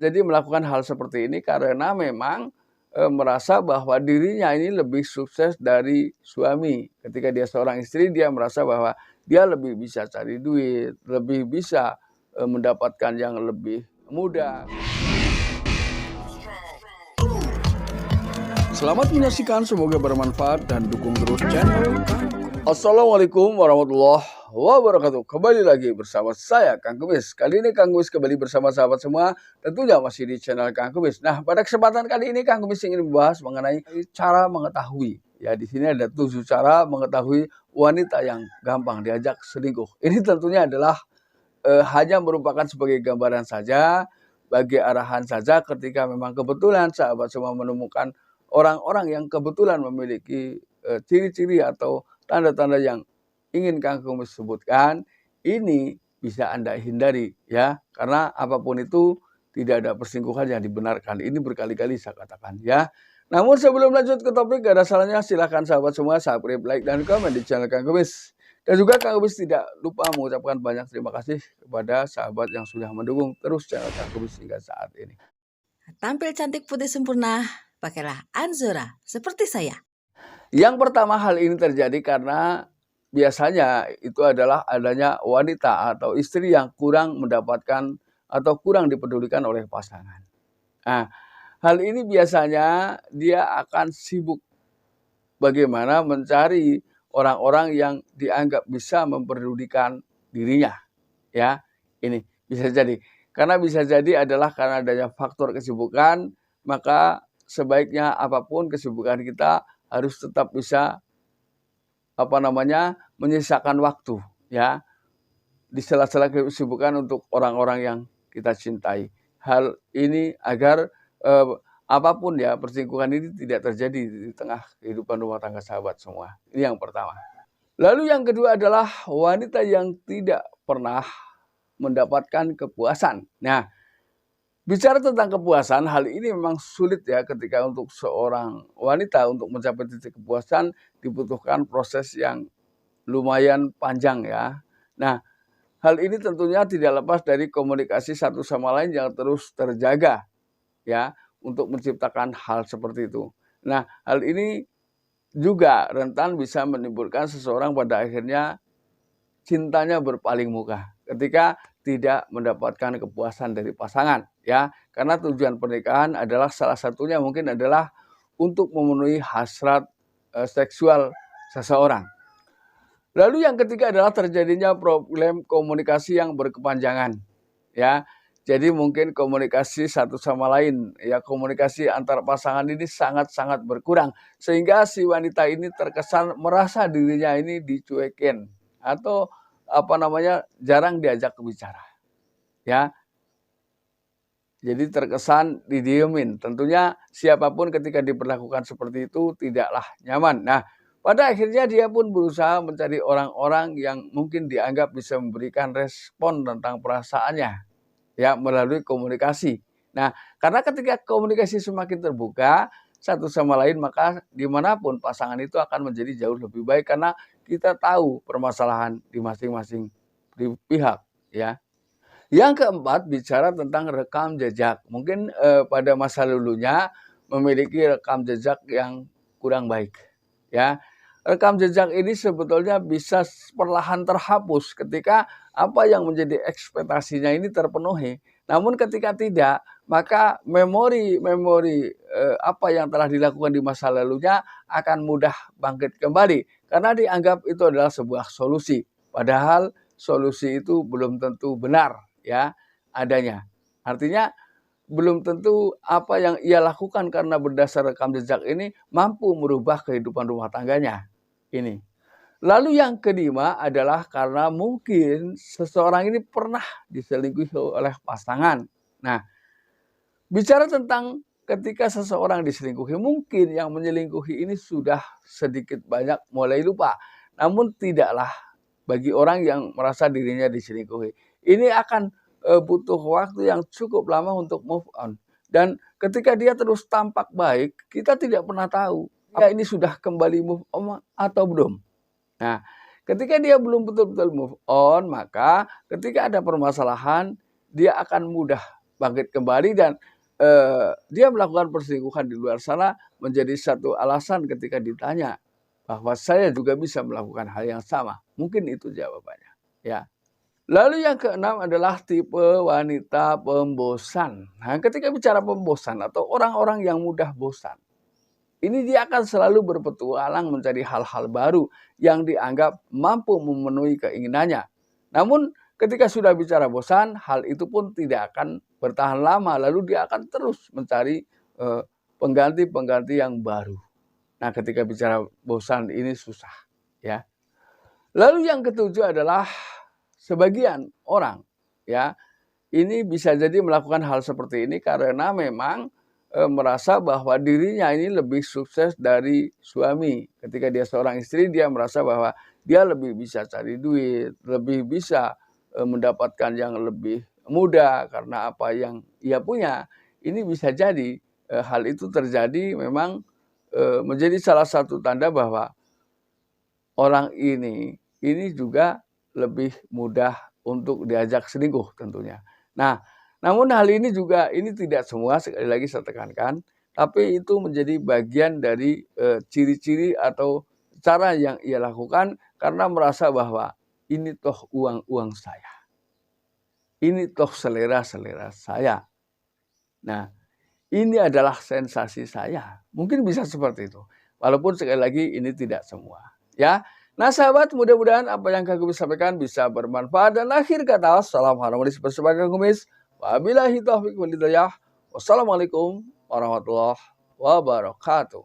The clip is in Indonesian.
Jadi melakukan hal seperti ini karena memang, merasa bahwa dirinya ini lebih sukses dari suami. Ketika dia seorang istri, dia merasa bahwa dia lebih bisa cari duit, lebih bisa, mendapatkan yang lebih mudah. Selamat menyaksikan, semoga bermanfaat dan dukung terus channel Kang. Assalamualaikum warahmatullahi wabarakatuh. Kembali lagi bersama saya Kang Kumis. Kali ini Kang Kumis kembali bersama sahabat semua, tentunya masih di channel Kang Kumis. Nah, pada kesempatan kali ini Kang Kumis ingin membahas mengenai cara mengetahui. Ya, di sini ada 7 cara mengetahui wanita yang gampang diajak selingkuh. Ini tentunya adalah hanya merupakan sebagai gambaran saja, bagi arahan saja ketika memang kebetulan sahabat semua menemukan orang-orang yang kebetulan memiliki ciri-ciri atau tanda-tanda yang ingin Kang Kumis sebutkan, ini bisa Anda hindari ya, karena apapun itu tidak ada perselingkuhan yang dibenarkan. Ini berkali-kali saya katakan ya. Namun sebelum lanjut ke topik, gak ada salahnya silahkan sahabat semua subscribe, like, dan komen di channel Kang Kumis. Dan juga Kang Kumis tidak lupa mengucapkan banyak terima kasih kepada sahabat yang sudah mendukung terus channel Kang Kumis hingga saat ini. Tampil cantik putih sempurna, pakailah Anzora seperti saya. Yang pertama, hal ini terjadi karena biasanya itu adalah adanya wanita atau istri yang kurang mendapatkan atau kurang dipedulikan oleh pasangan. Nah, hal ini biasanya dia akan sibuk bagaimana mencari orang-orang yang dianggap bisa mempedulikan dirinya. Ya, ini bisa jadi. Karena bisa jadi adalah karena adanya faktor kesibukan, maka sebaiknya apapun kesibukan kita harus tetap bisa menyisakan waktu ya di sela-sela kesibukan untuk orang-orang yang kita cintai. Hal ini agar apapun ya perselingkuhan ini tidak terjadi di tengah kehidupan rumah tangga sahabat semua. Ini yang pertama. Lalu yang kedua adalah wanita yang tidak pernah mendapatkan kepuasan. Nah, bicara tentang kepuasan, hal ini memang sulit ya ketika untuk seorang wanita untuk mencapai titik kepuasan dibutuhkan proses yang lumayan panjang ya. Nah, hal ini tentunya tidak lepas dari komunikasi satu sama lain yang terus terjaga ya untuk menciptakan hal seperti itu. Nah, hal ini juga rentan bisa menimbulkan seseorang pada akhirnya cintanya berpaling muka ketika tidak mendapatkan kepuasan dari pasangan ya, karena tujuan pernikahan adalah salah satunya mungkin adalah untuk memenuhi hasrat seksual seseorang. Lalu yang ketiga adalah terjadinya problem komunikasi yang berkepanjangan ya. Jadi mungkin komunikasi satu sama lain ya, komunikasi antar pasangan ini sangat-sangat berkurang sehingga si wanita ini terkesan merasa dirinya ini dicuekin atau jarang diajak bicara ya. Jadi terkesan didiemin. Tentunya siapapun ketika diperlakukan seperti itu tidaklah nyaman. Nah, pada akhirnya dia pun berusaha mencari orang-orang yang mungkin dianggap bisa memberikan respon tentang perasaannya ya melalui komunikasi. Nah, karena ketika komunikasi semakin terbuka satu sama lain, maka dimanapun pasangan itu akan menjadi jauh lebih baik karena kita tahu permasalahan di masing-masing pihak ya. Yang keempat, bicara tentang rekam jejak. Mungkin pada masa lalunya memiliki rekam jejak yang kurang baik ya. Rekam jejak ini sebetulnya bisa perlahan terhapus ketika apa yang menjadi ekspektasinya ini terpenuhi. Namun ketika tidak, maka memori apa yang telah dilakukan di masa lalunya akan mudah bangkit kembali karena dianggap itu adalah sebuah solusi. Padahal solusi itu belum tentu benar ya adanya. Artinya belum tentu apa yang ia lakukan karena berdasar rekam jejak ini mampu merubah kehidupan rumah tangganya. Ini. Lalu yang kelima adalah karena mungkin seseorang ini pernah diselingkuhi oleh pasangan. Nah, bicara tentang ketika seseorang diselingkuhi, mungkin yang menyelingkuhi ini sudah sedikit banyak mulai lupa. Namun tidaklah bagi orang yang merasa dirinya diselingkuhi. Ini akan butuh waktu yang cukup lama untuk move on. Dan ketika dia terus tampak baik, kita tidak pernah tahu ya ini sudah kembali move on atau belum. Nah, ketika dia belum betul-betul move on, maka ketika ada permasalahan, dia akan mudah bangkit kembali dan dia melakukan perselingkuhan di luar sana menjadi satu alasan ketika ditanya bahwa saya juga bisa melakukan hal yang sama. Mungkin itu jawabannya. Ya. Lalu yang keenam adalah tipe wanita pembosan. Nah, ketika bicara pembosan atau orang-orang yang mudah bosan, ini dia akan selalu berpetualang mencari hal-hal baru yang dianggap mampu memenuhi keinginannya. Namun ketika sudah bicara bosan, hal itu pun tidak akan bertahan lama. Lalu dia akan terus mencari pengganti-pengganti yang baru. Nah, ketika bicara bosan ini susah, ya. Lalu yang ketujuh adalah sebagian orang, ya, ini bisa jadi melakukan hal seperti ini karena memang merasa bahwa dirinya ini lebih sukses dari suami. Ketika dia seorang istri, dia merasa bahwa dia lebih bisa cari duit, lebih bisa mendapatkan yang lebih mudah karena apa yang ia punya. Ini bisa jadi hal itu terjadi memang menjadi salah satu tanda bahwa orang ini juga lebih mudah untuk diajak selingkuh tentunya. Nah, namun hal ini juga ini tidak semua, sekali lagi saya tekankan, tapi itu menjadi bagian dari ciri-ciri atau cara yang ia lakukan karena merasa bahwa ini toh uang-uang saya. Ini toh selera-selera saya. Nah, ini adalah sensasi saya. Mungkin bisa seperti itu. Walaupun sekali lagi ini tidak semua. Ya. Nah sahabat, mudah-mudahan apa yang kami sampaikan bisa bermanfaat. Dan akhir kata, salam harmonis bersama kumis. Wabillahi taufiq wal hidayah. Wassalamualaikum warahmatullahi wabarakatuh.